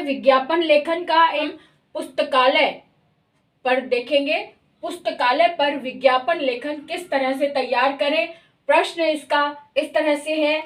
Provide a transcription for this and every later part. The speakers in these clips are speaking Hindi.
विज्ञापन लेखन का एक पुस्तकालय पर देखेंगे। पुस्तकालय पर विज्ञापन लेखन किस तरह से तैयार करें। प्रश्न इसका इस तरह से है,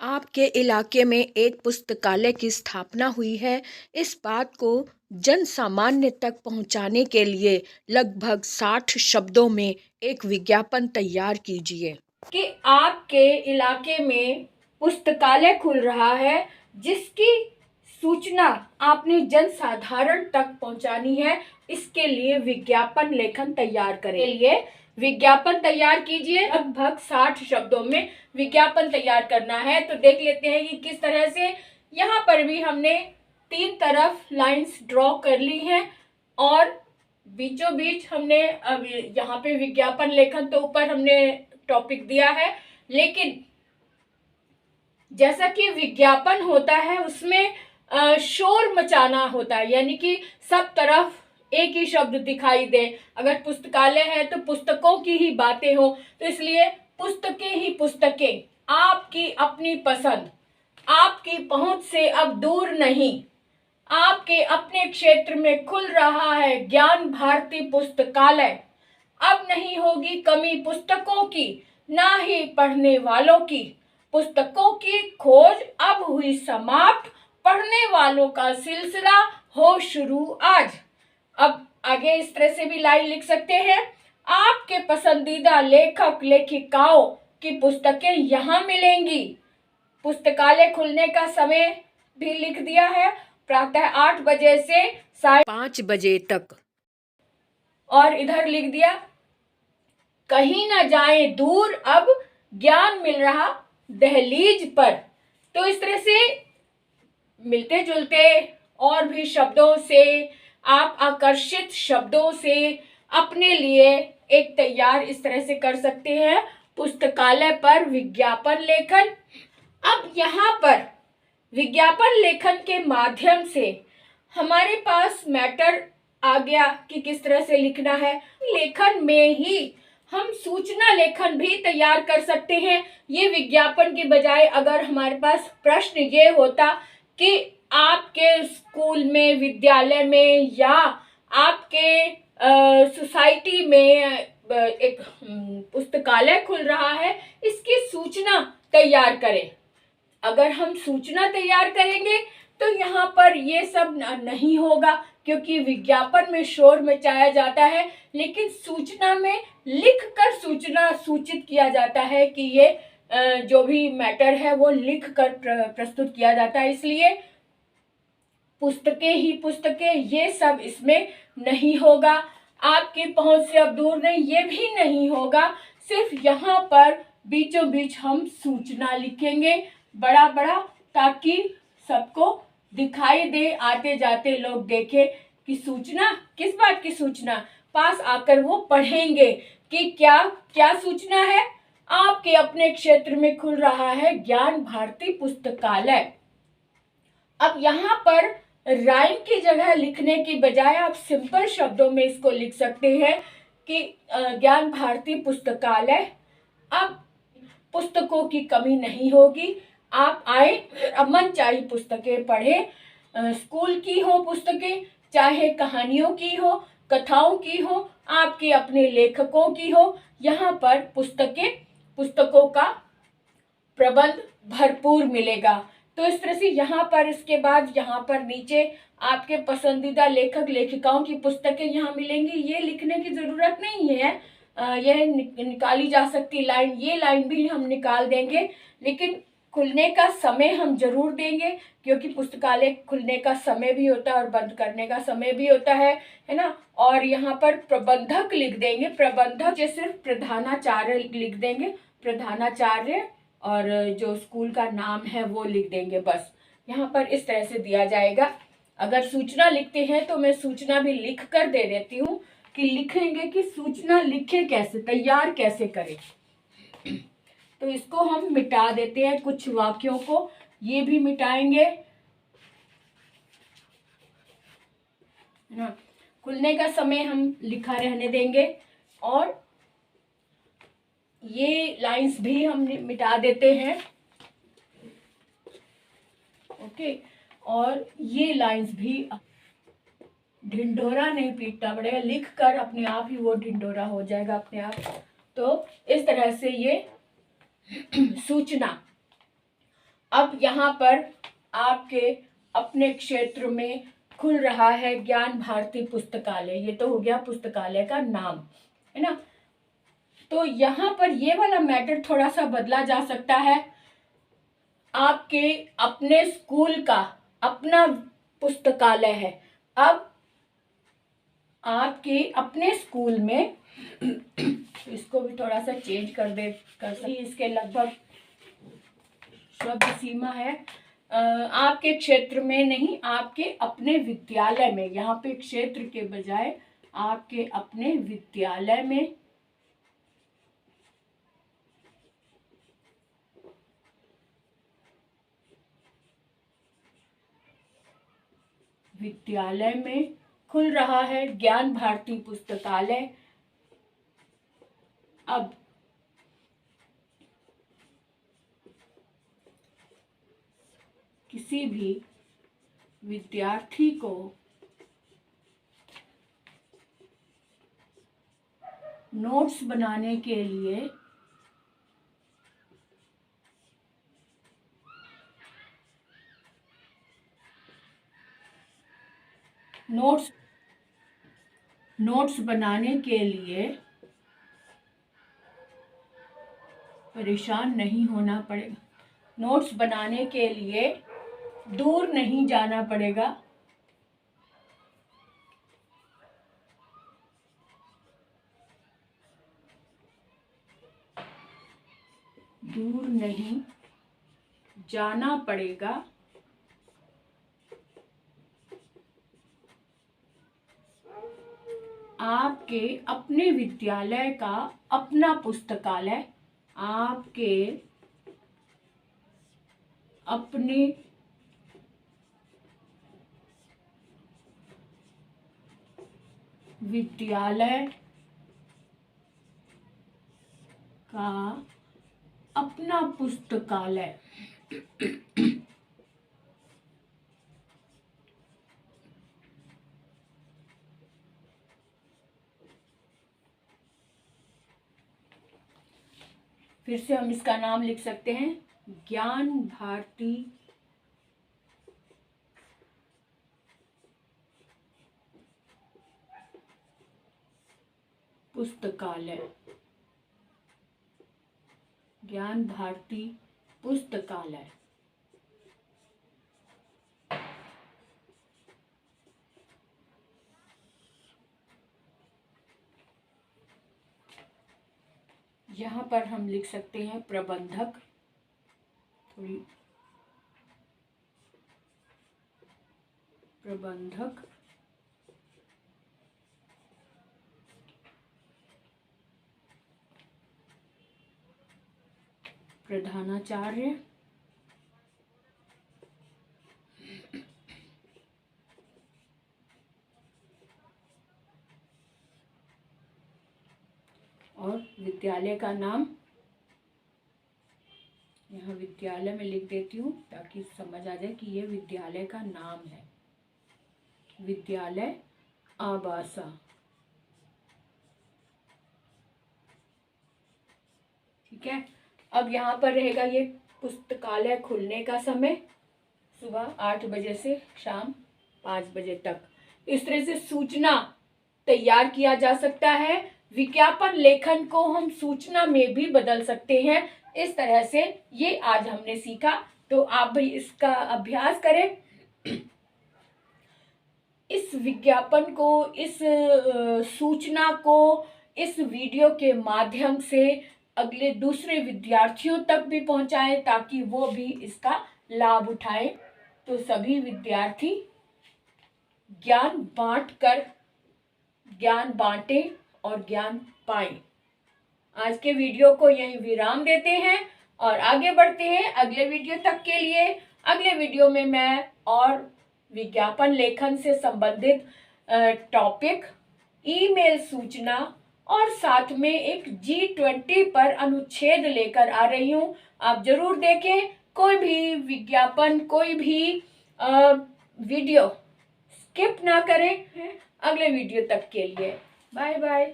आपके इलाके में एक पुस्तकालय की स्थापना हुई है। इस बात को जन सामान्य तक पहुंचाने के लिए लगभग 60 शब्दों में एक विज्ञापन तैयार कीजिए कि आपके इलाके में पुस्तकालय खुल रहा है जिसकी सूचना आपने जन साधारण तक पहुंचानी है। इसके लिए विज्ञापन लेखन तैयार करें। लिए विज्ञापन तैयार कीजिए। लगभग 60 शब्दों में विज्ञापन तैयार करना है। तो देख लेते हैं कि किस तरह से। यहाँ पर भी हमने 3 तरफ लाइंस ड्रॉ कर ली हैं और बीचों बीच हमने अब यहाँ पे विज्ञापन लेखन तो ऊपर हमने टॉपिक दिया है, लेकिन जैसा कि विज्ञापन होता है उसमें शोर मचाना होता है, यानी कि सब तरफ एक ही शब्द दिखाई दे। अगर पुस्तकालय है तो पुस्तकों की ही बातें हो, तो इसलिए पुस्तकें ही पुस्तकें, आपकी अपनी पसंद, आपकी पहुंच से अब दूर नहीं, आपके अपने क्षेत्र में खुल रहा है ज्ञान भारती पुस्तकालय। अब नहीं होगी कमी पुस्तकों की, ना ही पढ़ने वालों की। पुस्तकों की खोज अब हुई समाप्त, पढ़ने वालों का सिलसिला हो शुरू आज। अब आगे इस तरह से भी लाइन लिख सकते हैं, आपके पसंदीदा लेखक लेखिकाओं की पुस्तकें यहाँ मिलेंगी। पुस्तकालय खुलने का समय भी लिख दिया है, प्रातः 8 बजे से 5 बजे तक। और इधर लिख दिया, कहीं ना जाए दूर, अब ज्ञान मिल रहा दहलीज पर। तो इस तरह से मिलते जुलते और भी शब्दों से, आप आकर्षित शब्दों से अपने लिए एक तैयार इस तरह से कर सकते हैं, पुस्तकालय पर विज्ञापन लेखन। अब यहाँ पर विज्ञापन लेखन के माध्यम से हमारे पास मैटर आ गया कि किस तरह से लिखना है। लेखन में ही हम सूचना लेखन भी तैयार कर सकते हैं। ये विज्ञापन के बजाय अगर हमारे पास प्रश्न ये होता कि आपके स्कूल में, विद्यालय में या आपके सोसाइटी में एक पुस्तकालय खुल रहा है, इसकी सूचना तैयार करें। अगर हम सूचना तैयार करेंगे तो यहाँ पर ये सब नहीं होगा, क्योंकि विज्ञापन में शोर मचाया जाता है, लेकिन सूचना में लिखकर सूचना सूचित किया जाता है कि ये जो भी मैटर है वो लिख कर प्रस्तुत किया जाता है। इसलिए पुस्तकें ही पुस्तकें, ये सब इसमें नहीं होगा। आपकी पहुंच से अब दूर नहीं, ये भी नहीं होगा। सिर्फ यहाँ पर बीचों बीच हम सूचना लिखेंगे बड़ा बड़ा, ताकि सबको दिखाई दे, आते जाते लोग देखें कि सूचना, किस बात की सूचना, पास आकर वो पढ़ेंगे कि क्या क्या सूचना है। आपके अपने क्षेत्र में खुल रहा है ज्ञान भारती पुस्तकालय। अब यहाँ पर राइम की जगह लिखने की बजाय आप सिंपल शब्दों में इसको लिख सकते हैं कि ज्ञान भारती पुस्तकालय। अब पुस्तकों की कमी नहीं होगी, आप आए, मन चाही पुस्तकें पढ़े। स्कूल की हो पुस्तकें, चाहे कहानियों की हो, कथाओं की हो, आपके अपने लेखकों की हो, यहाँ पर पुस्तकों का प्रबंध भरपूर मिलेगा। तो इस तरह से यहाँ पर, इसके बाद यहाँ पर नीचे आपके पसंदीदा लेखक लेखिकाओं की पुस्तकें यहाँ मिलेंगी। ये लिखने की ज़रूरत नहीं है, यह निकाली जा सकती लाइन, ये लाइन भी हम निकाल देंगे, लेकिन खुलने का समय हम जरूर देंगे, क्योंकि पुस्तकालय खुलने का समय भी होता है और बंद करने का समय भी होता है ना। और यहाँ पर प्रबंधक लिख देंगे, प्रबंधक जैसे सिर्फ प्रधानाचार्य लिख देंगे, प्रधानाचार्य, और जो स्कूल का नाम है वो लिख देंगे, बस। यहाँ पर इस तरह से दिया जाएगा। अगर सूचना लिखते हैं तो मैं सूचना भी लिख कर दे देती हूँ कि लिखेंगे कि सूचना लिखे कैसे, तैयार कैसे करें। तो इसको हम मिटा देते हैं, कुछ वाक्यों को ये भी मिटाएंगे ना। खुलने का समय हम लिखा रहने देंगे और ये लाइंस भी हम मिटा देते हैं, ओके। और ये लाइंस भी ढिंढोरा नहीं पीटना पड़ेगा, लिख कर अपने आप ही वो ढिंढोरा हो जाएगा अपने आप। तो इस तरह से ये सूचना। अब यहाँ पर आपके अपने क्षेत्र में खुल रहा है ज्ञान भारती पुस्तकालय। ये तो हो गया पुस्तकालय का नाम, है ना। तो यहाँ पर ये वाला मैटर थोड़ा सा बदला जा सकता है। आपके अपने स्कूल का अपना पुस्तकालय है। अब आपके अपने स्कूल में इसको भी थोड़ा सा चेंज कर सकते, इसके लगभग शब्द सीमा है। आपके क्षेत्र में नहीं, आपके अपने विद्यालय में। यहाँ पे क्षेत्र के बजाय आपके अपने विद्यालय में खुल रहा है ज्ञान भारती पुस्तकालय। अब किसी भी विद्यार्थी को नोट्स बनाने के लिए नोट्स बनाने के लिए परेशान नहीं होना पड़ेगा। नोट्स बनाने के लिए दूर नहीं जाना पड़ेगा। दूर नहीं जाना पड़ेगा। आपके अपने विद्यालय का अपना पुस्तकालय, आपके अपने विद्यालय का अपना पुस्तकालय। फिर से हम इसका नाम लिख सकते हैं, ज्ञान भारती पुस्तकालय। ज्ञान भारती पुस्तकालय। यहाँ पर हम लिख सकते हैं प्रबंधक। प्रबंधक, प्रधानाचार्य, और विद्यालय का नाम यहाँ विद्यालय में लिख देती हूँ ताकि समझ आ जाए कि ये विद्यालय का नाम है। विद्यालय आबासा। ठीक है। अब यहाँ पर रहेगा ये पुस्तकालय खुलने का समय, सुबह 8 बजे से शाम 5 बजे तक। इस तरह से सूचना तैयार किया जा सकता है। विज्ञापन लेखन को हम सूचना में भी बदल सकते हैं। इस तरह से ये आज हमने सीखा, तो आप भी इसका अभ्यास करें। इस विज्ञापन को, इस सूचना को इस वीडियो के माध्यम से अगले दूसरे विद्यार्थियों तक भी पहुंचाएं ताकि वो भी इसका लाभ उठाएं। तो सभी विद्यार्थी ज्ञान बांटें और ज्ञान पाएं। आज के वीडियो को यहीं विराम देते हैं और आगे बढ़ते हैं अगले वीडियो तक के लिए। अगले वीडियो में मैं और विज्ञापन लेखन से संबंधित टॉपिक, ईमेल सूचना और साथ में एक G20 पर अनुच्छेद लेकर आ रही हूँ। आप जरूर देखें। कोई भी विज्ञापन, कोई भी वीडियो स्किप ना करें अगले वीडियो तक के लिए। Bye bye.